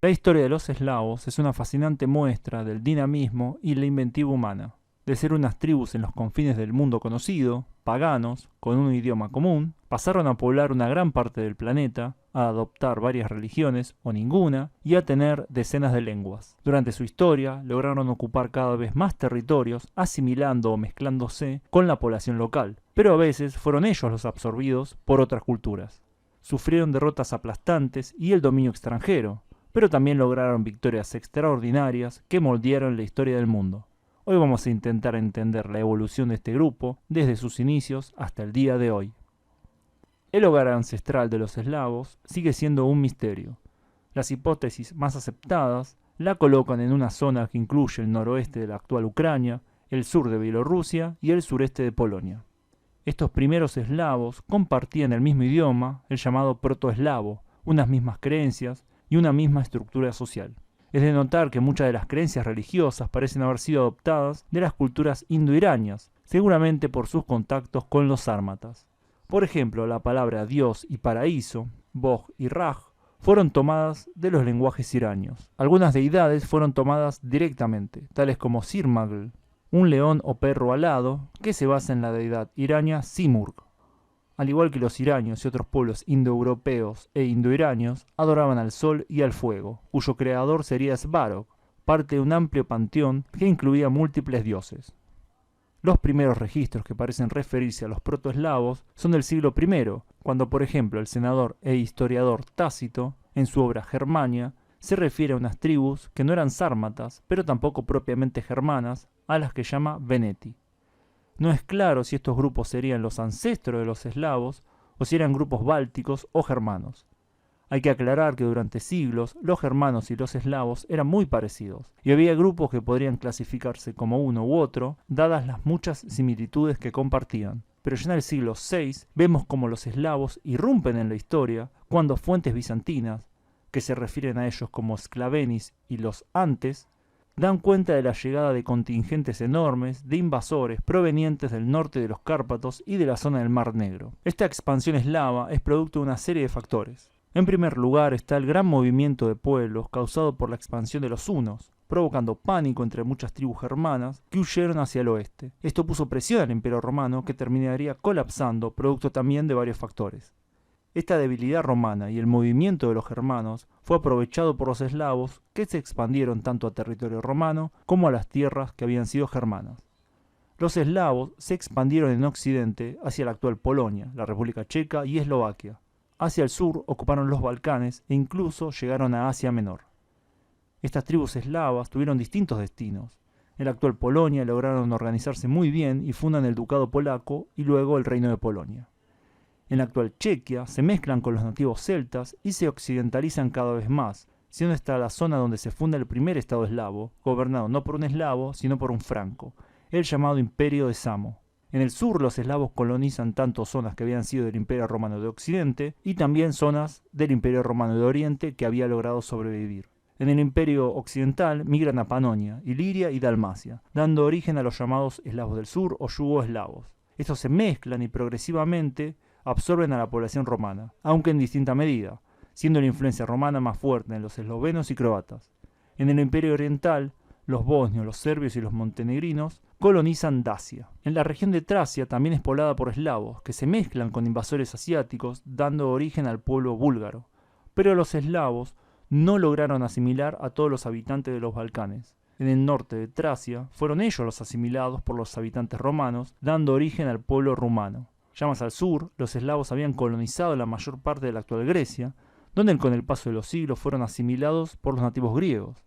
La historia de los eslavos es una fascinante muestra del dinamismo y la inventiva humana. De ser unas tribus en los confines del mundo conocido, paganos, con un idioma común, pasaron a poblar una gran parte del planeta, a adoptar varias religiones o ninguna, y a tener decenas de lenguas. Durante su historia lograron ocupar cada vez más territorios, asimilando o mezclándose con la población local, pero a veces fueron ellos los absorbidos por otras culturas. Sufrieron derrotas aplastantes y el dominio extranjero, pero también lograron victorias extraordinarias que moldearon la historia del mundo. Hoy vamos a intentar entender la evolución de este grupo desde sus inicios hasta el día de hoy. El hogar ancestral de los eslavos sigue siendo un misterio. Las hipótesis más aceptadas la colocan en una zona que incluye el noroeste de la actual Ucrania, el sur de Bielorrusia y el sureste de Polonia. Estos primeros eslavos compartían el mismo idioma, el llamado protoeslavo, unas mismas creencias y una misma estructura social. Es de notar que muchas de las creencias religiosas parecen haber sido adoptadas de las culturas indoiranias, seguramente por sus contactos con los sármatas. Por ejemplo, la palabra Dios y paraíso, Bog y Raj, fueron tomadas de los lenguajes iranios. Algunas deidades fueron tomadas directamente, tales como Sirmagl, un león o perro alado que se basa en la deidad irania Simurg. Al igual que los iranios y otros pueblos indoeuropeos e indoiranios, adoraban al sol y al fuego, cuyo creador sería Svarog, parte de un amplio panteón que incluía múltiples dioses. Los primeros registros que parecen referirse a los protoeslavos son del siglo I, cuando por ejemplo el senador e historiador Tácito, en su obra Germania, se refiere a unas tribus que no eran sármatas, pero tampoco propiamente germanas, a las que llama Veneti. No es claro si estos grupos serían los ancestros de los eslavos o si eran grupos bálticos o germanos. Hay que aclarar que durante siglos los germanos y los eslavos eran muy parecidos, y había grupos que podrían clasificarse como uno u otro, dadas las muchas similitudes que compartían. Pero ya en el siglo VI vemos cómo los eslavos irrumpen en la historia cuando fuentes bizantinas, que se refieren a ellos como Sclavenis y los Antes, dan cuenta de la llegada de contingentes enormes de invasores provenientes del norte de los Cárpatos y de la zona del Mar Negro. Esta expansión eslava es producto de una serie de factores. En primer lugar está el gran movimiento de pueblos causado por la expansión de los hunos, provocando pánico entre muchas tribus germanas que huyeron hacia el oeste. Esto puso presión al Imperio Romano, que terminaría colapsando, producto también de varios factores. Esta debilidad romana y el movimiento de los germanos fue aprovechado por los eslavos, que se expandieron tanto a territorio romano como a las tierras que habían sido germanas. Los eslavos se expandieron en occidente hacia la actual Polonia, la República Checa y Eslovaquia. Hacia el sur ocuparon los Balcanes e incluso llegaron a Asia Menor. Estas tribus eslavas tuvieron distintos destinos. En la actual Polonia lograron organizarse muy bien y fundan el Ducado Polaco y luego el Reino de Polonia. En la actual Chequia se mezclan con los nativos celtas y se occidentalizan cada vez más, siendo esta la zona donde se funda el primer estado eslavo, gobernado no por un eslavo, sino por un franco, el llamado Imperio de Samo. En el sur los eslavos colonizan tanto zonas que habían sido del Imperio Romano de Occidente y también zonas del Imperio Romano de Oriente que había logrado sobrevivir. En el Imperio Occidental migran a Panonia, Iliria y Dalmacia, dando origen a los llamados eslavos del sur o yugoeslavos. Estos se mezclan y progresivamente absorben a la población romana, aunque en distinta medida, siendo la influencia romana más fuerte en los eslovenos y croatas. En el Imperio Oriental, los bosnios, los serbios y los montenegrinos colonizan Dacia. En la región de Tracia también es poblada por eslavos, que se mezclan con invasores asiáticos, dando origen al pueblo búlgaro. Pero los eslavos no lograron asimilar a todos los habitantes de los Balcanes. En el norte de Tracia fueron ellos los asimilados por los habitantes romanos, dando origen al pueblo rumano. Ya más al sur, los eslavos habían colonizado la mayor parte de la actual Grecia, donde con el paso de los siglos fueron asimilados por los nativos griegos.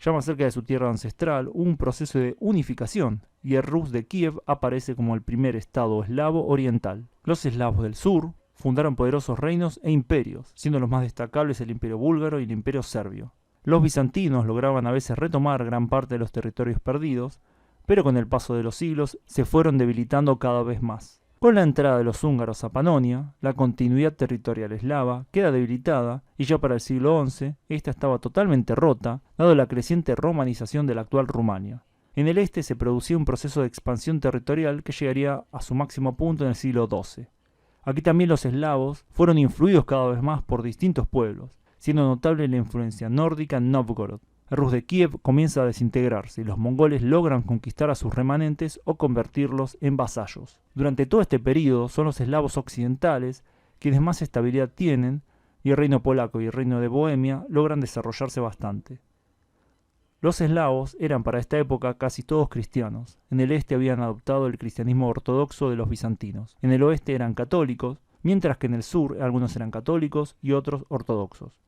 Ya más cerca de su tierra ancestral hubo un proceso de unificación, y el Rus de Kiev aparece como el primer estado eslavo oriental. Los eslavos del sur fundaron poderosos reinos e imperios, siendo los más destacables el Imperio búlgaro y el Imperio serbio. Los bizantinos lograban a veces retomar gran parte de los territorios perdidos, pero con el paso de los siglos se fueron debilitando cada vez más. Con la entrada de los húngaros a Panonia, la continuidad territorial eslava queda debilitada y ya para el siglo XI esta estaba totalmente rota, dado la creciente romanización de la actual Rumania. En el este se producía un proceso de expansión territorial que llegaría a su máximo punto en el siglo XII. Aquí también los eslavos fueron influidos cada vez más por distintos pueblos, siendo notable la influencia nórdica en Novgorod. El Rus de Kiev comienza a desintegrarse y los mongoles logran conquistar a sus remanentes o convertirlos en vasallos. Durante todo este periodo son los eslavos occidentales quienes más estabilidad tienen, y el reino polaco y el reino de Bohemia logran desarrollarse bastante. Los eslavos eran para esta época casi todos cristianos. En el este habían adoptado el cristianismo ortodoxo de los bizantinos. En el oeste eran católicos, mientras que en el sur algunos eran católicos y otros ortodoxos.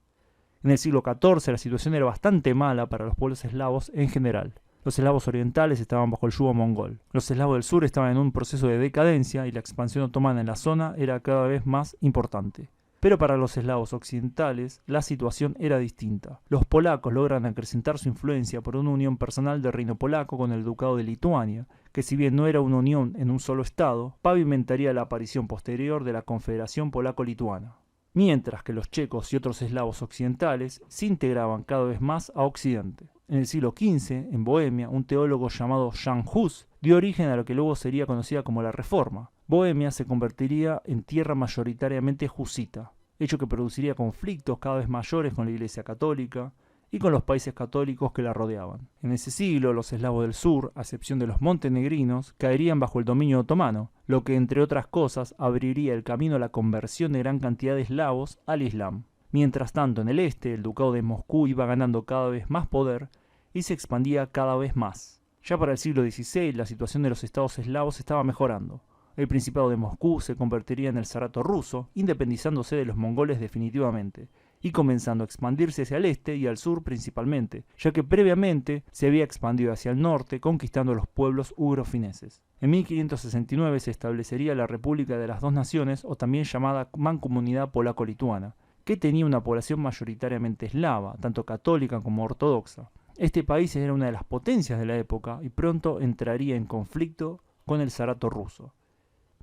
En el siglo XIV la situación era bastante mala para los pueblos eslavos en general. Los eslavos orientales estaban bajo el yugo mongol. Los eslavos del sur estaban en un proceso de decadencia y la expansión otomana en la zona era cada vez más importante. Pero para los eslavos occidentales la situación era distinta. Los polacos logran acrecentar su influencia por una unión personal del reino polaco con el ducado de Lituania, que si bien no era una unión en un solo estado, pavimentaría la aparición posterior de la Confederación Polaco-Lituana. Mientras que los checos y otros eslavos occidentales se integraban cada vez más a Occidente. En el siglo XV, en Bohemia, un teólogo llamado Jan Hus dio origen a lo que luego sería conocida como la Reforma. Bohemia se convertiría en tierra mayoritariamente husita, hecho que produciría conflictos cada vez mayores con la Iglesia Católica y con los países católicos que la rodeaban. En ese siglo, los eslavos del sur, a excepción de los montenegrinos, caerían bajo el dominio otomano, lo que, entre otras cosas, abriría el camino a la conversión de gran cantidad de eslavos al Islam. Mientras tanto, en el este, el ducado de Moscú iba ganando cada vez más poder y se expandía cada vez más. Ya para el siglo XVI, la situación de los estados eslavos estaba mejorando. El Principado de Moscú se convertiría en el Zarato ruso, independizándose de los mongoles definitivamente, y comenzando a expandirse hacia el este y al sur principalmente, ya que previamente se había expandido hacia el norte conquistando los pueblos ugro-fineses. En 1569 se establecería la República de las Dos Naciones, o también llamada Mancomunidad Polaco-Lituana, que tenía una población mayoritariamente eslava, tanto católica como ortodoxa. Este país era una de las potencias de la época y pronto entraría en conflicto con el Zarato ruso.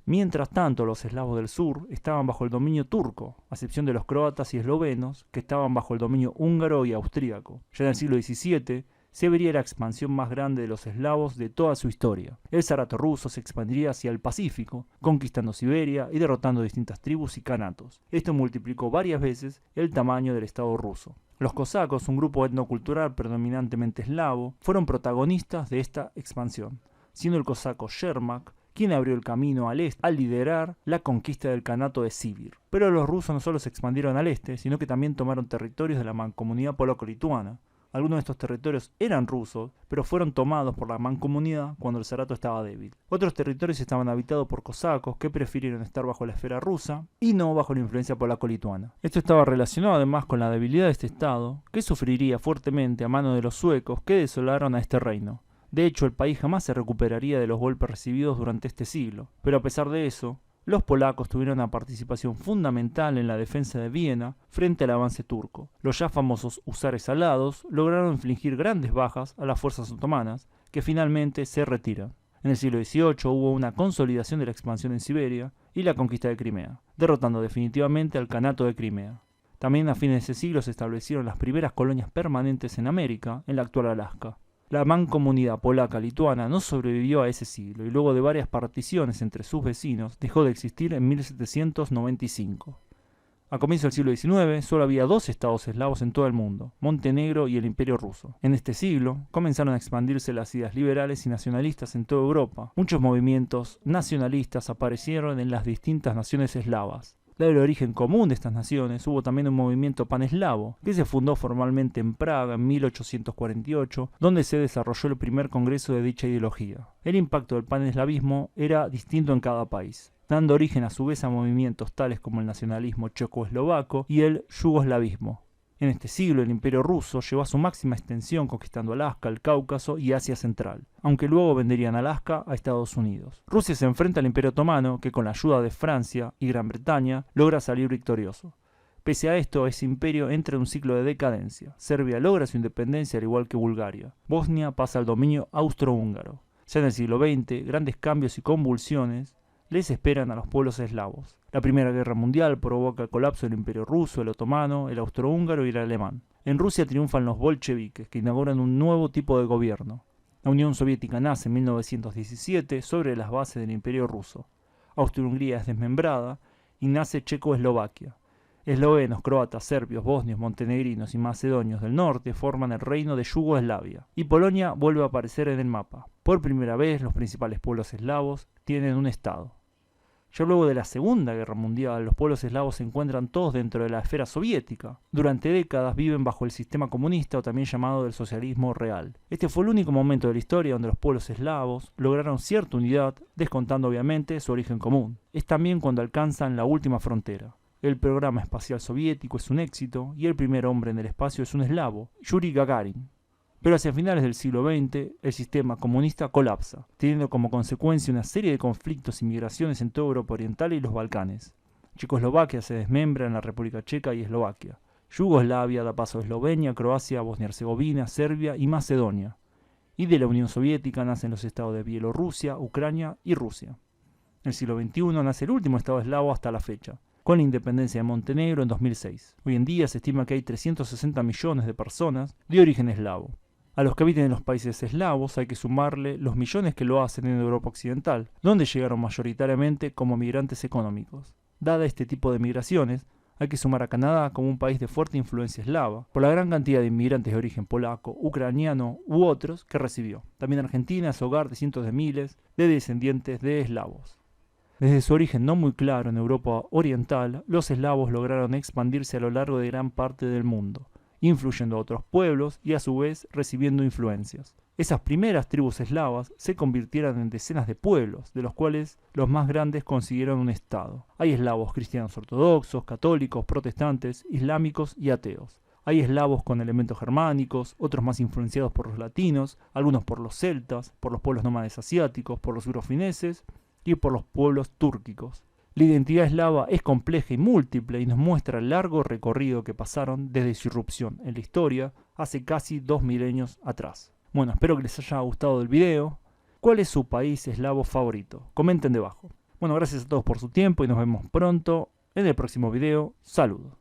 Mientras tanto, los eslavos del sur estaban bajo el dominio turco, a excepción de los croatas y eslovenos, que estaban bajo el dominio húngaro y austríaco. Ya en el siglo XVII se vería la expansión más grande de los eslavos de toda su historia. El Zarato ruso se expandiría hacia el Pacífico, conquistando Siberia y derrotando distintas tribus y kanatos. Esto multiplicó varias veces el tamaño del Estado ruso. Los cosacos, un grupo etnocultural predominantemente eslavo, fueron protagonistas de esta expansión, siendo el cosaco Yermak quien abrió el camino al este al liderar la conquista del Kanato de Sibir. Pero los rusos no solo se expandieron al este, sino que también tomaron territorios de la mancomunidad polaco-lituana. Algunos de estos territorios eran rusos, pero fueron tomados por la mancomunidad cuando el Zarato estaba débil. Otros territorios estaban habitados por cosacos que prefirieron estar bajo la esfera rusa y no bajo la influencia polaco-lituana. Esto estaba relacionado además con la debilidad de este estado, que sufriría fuertemente a mano de los suecos que desolaron a este reino. De hecho, el país jamás se recuperaría de los golpes recibidos durante este siglo. Pero a pesar de eso, los polacos tuvieron una participación fundamental en la defensa de Viena frente al avance turco. Los ya famosos húsares alados lograron infligir grandes bajas a las fuerzas otomanas, que finalmente se retiran. En el siglo XVIII hubo una consolidación de la expansión en Siberia y la conquista de Crimea, derrotando definitivamente al Kanato de Crimea. También a fines de ese siglo se establecieron las primeras colonias permanentes en América, en la actual Alaska. La mancomunidad polaca-lituana no sobrevivió a ese siglo y luego de varias particiones entre sus vecinos dejó de existir en 1795. A comienzos del siglo XIX solo había dos estados eslavos en todo el mundo, Montenegro y el Imperio Ruso. En este siglo comenzaron a expandirse las ideas liberales y nacionalistas en toda Europa. Muchos movimientos nacionalistas aparecieron en las distintas naciones eslavas. Dado el origen común de estas naciones, hubo también un movimiento paneslavo, que se fundó formalmente en Praga en 1848, donde se desarrolló el primer congreso de dicha ideología. El impacto del paneslavismo era distinto en cada país, dando origen a su vez a movimientos tales como el nacionalismo checoslovaco y el yugoslavismo. En este siglo, el Imperio ruso llegó a su máxima extensión conquistando Alaska, el Cáucaso y Asia Central, aunque luego venderían Alaska a Estados Unidos. Rusia se enfrenta al Imperio Otomano, que con la ayuda de Francia y Gran Bretaña logra salir victorioso. Pese a esto, ese imperio entra en un ciclo de decadencia. Serbia logra su independencia al igual que Bulgaria. Bosnia pasa al dominio austrohúngaro. Ya en el siglo XX, grandes cambios y convulsiones les esperan a los pueblos eslavos. La Primera Guerra Mundial provoca el colapso del Imperio Ruso, el otomano, el austrohúngaro y el alemán. En Rusia triunfan los bolcheviques, que inauguran un nuevo tipo de gobierno. La Unión Soviética nace en 1917 sobre las bases del Imperio Ruso. Austria-Hungría es desmembrada y nace Checoslovaquia. Eslovenos, croatas, serbios, bosnios, montenegrinos y macedonios del norte forman el reino de Yugoslavia, y Polonia vuelve a aparecer en el mapa. Por primera vez, los principales pueblos eslavos tienen un estado. Ya luego de la Segunda Guerra Mundial, los pueblos eslavos se encuentran todos dentro de la esfera soviética. Durante décadas viven bajo el sistema comunista o también llamado del socialismo real. Este fue el único momento de la historia donde los pueblos eslavos lograron cierta unidad, descontando obviamente su origen común. Es también cuando alcanzan la última frontera. El programa espacial soviético es un éxito y el primer hombre en el espacio es un eslavo, Yuri Gagarin. Pero hacia finales del siglo XX, el sistema comunista colapsa, teniendo como consecuencia una serie de conflictos y migraciones en toda Europa Oriental y los Balcanes. Checoslovaquia se desmembra en la República Checa y Eslovaquia. Yugoslavia da paso a Eslovenia, Croacia, Bosnia-Herzegovina, Serbia y Macedonia. Y de la Unión Soviética nacen los estados de Bielorrusia, Ucrania y Rusia. En el siglo XXI nace el último estado eslavo hasta la fecha, con la independencia de Montenegro en 2006. Hoy en día se estima que hay 360 millones de personas de origen eslavo. A los que habitan en los países eslavos hay que sumarle los millones que lo hacen en Europa Occidental, donde llegaron mayoritariamente como migrantes económicos. Dada este tipo de migraciones, hay que sumar a Canadá como un país de fuerte influencia eslava, por la gran cantidad de inmigrantes de origen polaco, ucraniano u otros que recibió. También Argentina es hogar de cientos de miles de descendientes de eslavos. Desde su origen no muy claro en Europa Oriental, los eslavos lograron expandirse a lo largo de gran parte del mundo, influyendo a otros pueblos y a su vez recibiendo influencias. Esas primeras tribus eslavas se convirtieron en decenas de pueblos, de los cuales los más grandes consiguieron un estado. Hay eslavos cristianos ortodoxos, católicos, protestantes, islámicos y ateos. Hay eslavos con elementos germánicos, otros más influenciados por los latinos, algunos por los celtas, por los pueblos nómades asiáticos, por los eurofineses y por los pueblos túrquicos. La identidad eslava es compleja y múltiple y nos muestra el largo recorrido que pasaron desde su irrupción en la historia hace casi 2 milenios atrás. Bueno, espero que les haya gustado el video. ¿Cuál es su país eslavo favorito? Comenten debajo. Bueno, gracias a todos por su tiempo y nos vemos pronto en el próximo video. Saludos.